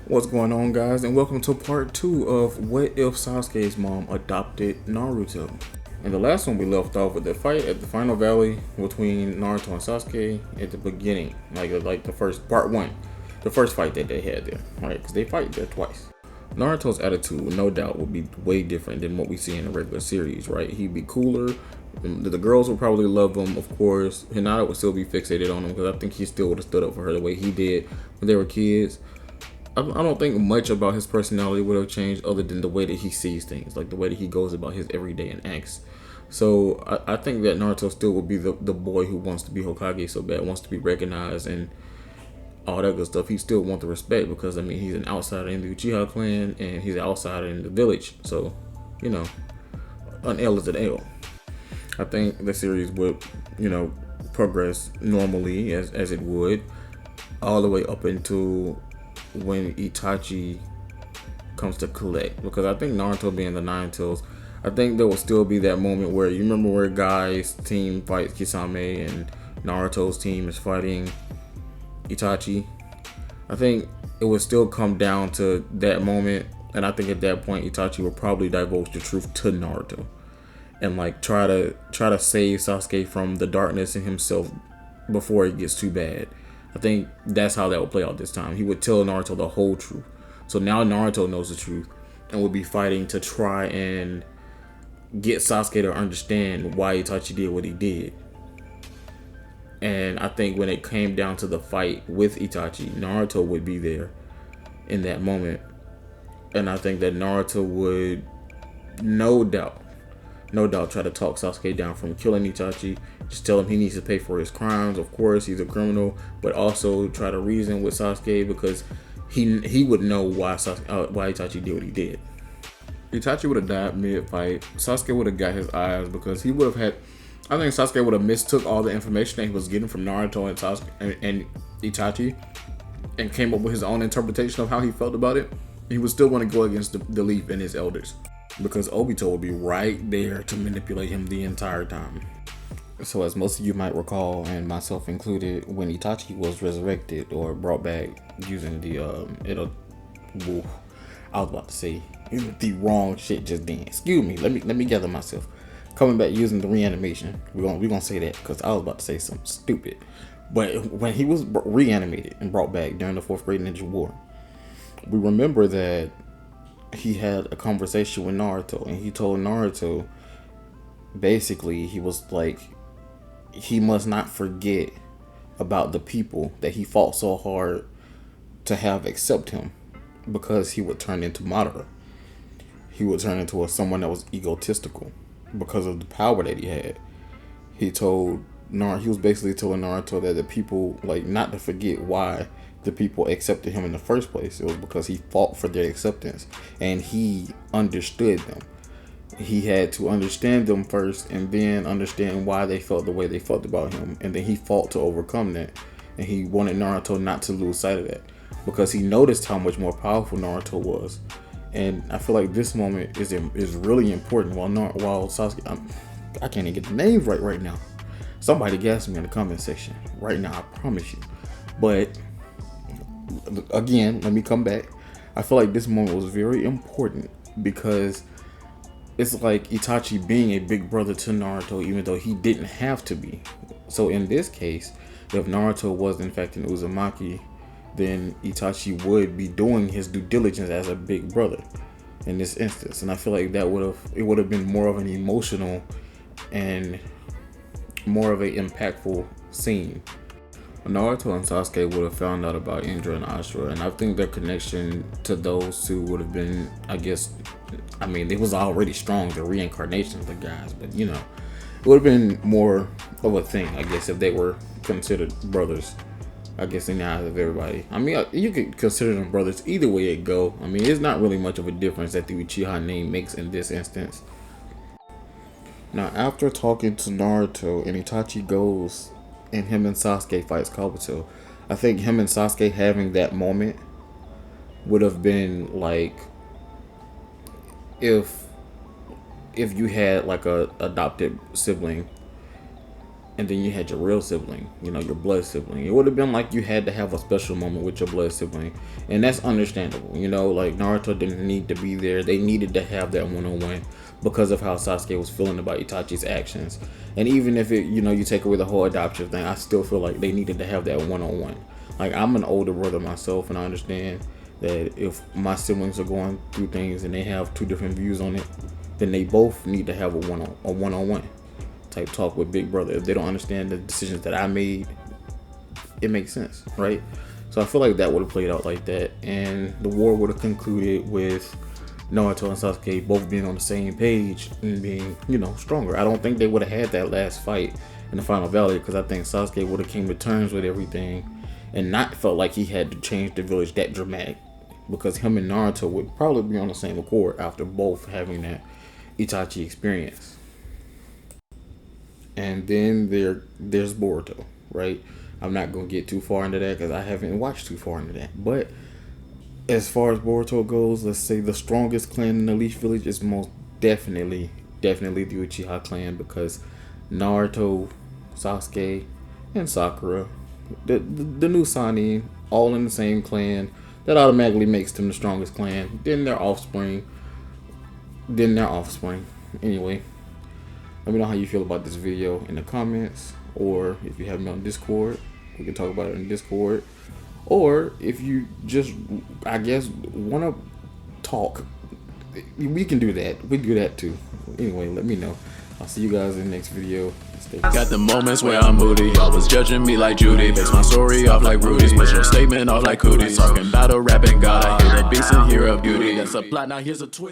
What's going on, guys, and welcome to part 2 of What If Sasuke's Mom Adopted Naruto. In the last one, we left off with the fight at the final valley between Naruto and Sasuke at the beginning, like the first part 1, the first fight that they had there, right? Because they fight there twice. Naruto's attitude, no doubt, would be way different than what we see in the regular series, right? He'd be cooler. The girls would probably love him, of course. Hinata would still be fixated on him because I think he still would have stood up for her the way he did when they were kids. I don't think much about his personality would have changed other than the way that he sees things, like the way that he goes about his everyday and acts. So I think that Naruto still will be the boy who wants to be Hokage so bad, wants to be recognized and all that good stuff. He still wants the respect because, I mean, he's an outsider in the Uchiha clan and he's an outsider in the village. So, you know, an L is an L. I think the series would, progress normally as it would, all the way up into when Itachi comes to collect, because I think Naruto being the Nine Tails, I think there will still be that moment where you remember where Guy's team fights Kisame and Naruto's team is fighting Itachi. I think it would still come down to that moment, and I think at that point Itachi will probably divulge the truth to Naruto and like try to save Sasuke from the darkness in himself before it gets too bad. I think that's how that would play out this time. He would tell Naruto the whole truth. So now Naruto knows the truth and will be fighting to try and get Sasuke to understand why Itachi did what he did. And I think when it came down to the fight with Itachi, Naruto would be there in that moment. And I think that Naruto would no doubt try to talk Sasuke down from killing Itachi. Just tell him he needs to pay for his crimes. Of course, he's a criminal, but also try to reason with Sasuke because he would know why Itachi did what he did. Itachi would have died mid-fight. Sasuke would have got his eyes because he would have had. I think Sasuke would have mistook all the information that he was getting from Naruto and Sasuke and Itachi, and came up with his own interpretation of how he felt about it. He would still want to go against the Leaf and his elders, because Obito would be right there to manipulate him the entire time. So as most of you might recall, and myself included, when Itachi was resurrected or brought back using the I was about to say the wrong shit just then. Excuse me. Let me gather myself. Coming back using the reanimation. We're gonna say that because I was about to say something stupid. But when he was reanimated and brought back during the 4th grade ninja war, we remember that he had a conversation with Naruto, and he told Naruto basically he was like he must not forget about the people that he fought so hard to have accept him, because he would turn into Madara. He would turn into someone that was egotistical because of the power that he had. He was basically telling Naruto that the people, like, not to forget why the people accepted him in the first place. It was because he fought for their acceptance and he understood them. He had to understand them first and then understand why they felt the way they felt about him, and then he fought to overcome that. And he wanted Naruto not to lose sight of that because he noticed how much more powerful Naruto was. And I feel like this moment is really important. While Sasuke, I can't even get the names right now. Somebody gas me in the comment section right now, I promise you. But again, let me come back. I feel like this moment was very important because it's like Itachi being a big brother to Naruto, even though he didn't have to be. So in this case, if Naruto was in fact an Uzumaki, then Itachi would be doing his due diligence as a big brother in this instance. And I feel like it would have been more of an emotional and more of an impactful scene. Naruto and Sasuke would have found out about Indra and Ashura, and I think their connection to those two would have been, it was already strong, the reincarnation of the guys, but it would have been more of a thing, I guess, if they were considered brothers, I guess, in the eyes of everybody. You could consider them brothers either way it go. It's not really much of a difference that the Uchiha name makes in this instance. Now, after talking to Naruto and Itachi goes and him and Sasuke fights Kabuto, I think him and Sasuke having that moment would have been like if you had like a adopted sibling and then you had your real sibling, you know, your blood sibling. It would have been like you had to have a special moment with your blood sibling, and that's understandable. You know, like Naruto didn't need to be there. They needed to have that one-on-one because of how Sasuke was feeling about Itachi's actions. And even if it, you know, you take away the whole adoption thing, I still feel like they needed to have that one-on-one. Like, I'm an older brother myself, and I understand that if my siblings are going through things and they have two different views on it, then they both need to have a one-on-one type talk with big brother. If they don't understand the decisions that I made, it makes sense, right? So I feel like that would have played out like that, and the war would have concluded with Naruto and Sasuke both being on the same page and being, you know, stronger. I don't think they would have had that last fight in the final valley, because I think Sasuke would have came to terms with everything and not felt like he had to change the village that dramatic, because him and Naruto would probably be on the same accord after both having that Itachi experience. And then there's Boruto, right? I'm not going to get too far into that because I haven't watched too far into that. But as far as Boruto goes, let's say the strongest clan in the Leaf Village is most definitely the Uchiha clan, because Naruto, Sasuke, and Sakura, the new Sannin, all in the same clan. That automatically makes them the strongest clan. Then their offspring. Anyway, let me know how you feel about this video in the comments, or if you have me on Discord, we can talk about it in Discord. Or if you just, I guess, want to talk, we can do that. We can do that too. Anyway, let me know. I'll see you guys in the next video. Got the moments where I'm moody. Y'all was judging me like Judy. Base my story off like Rudy's. Push your statement off like cooties. Talking about a rapping god. I hear the beats and hear a beauty. That's a plot, now here's a twist.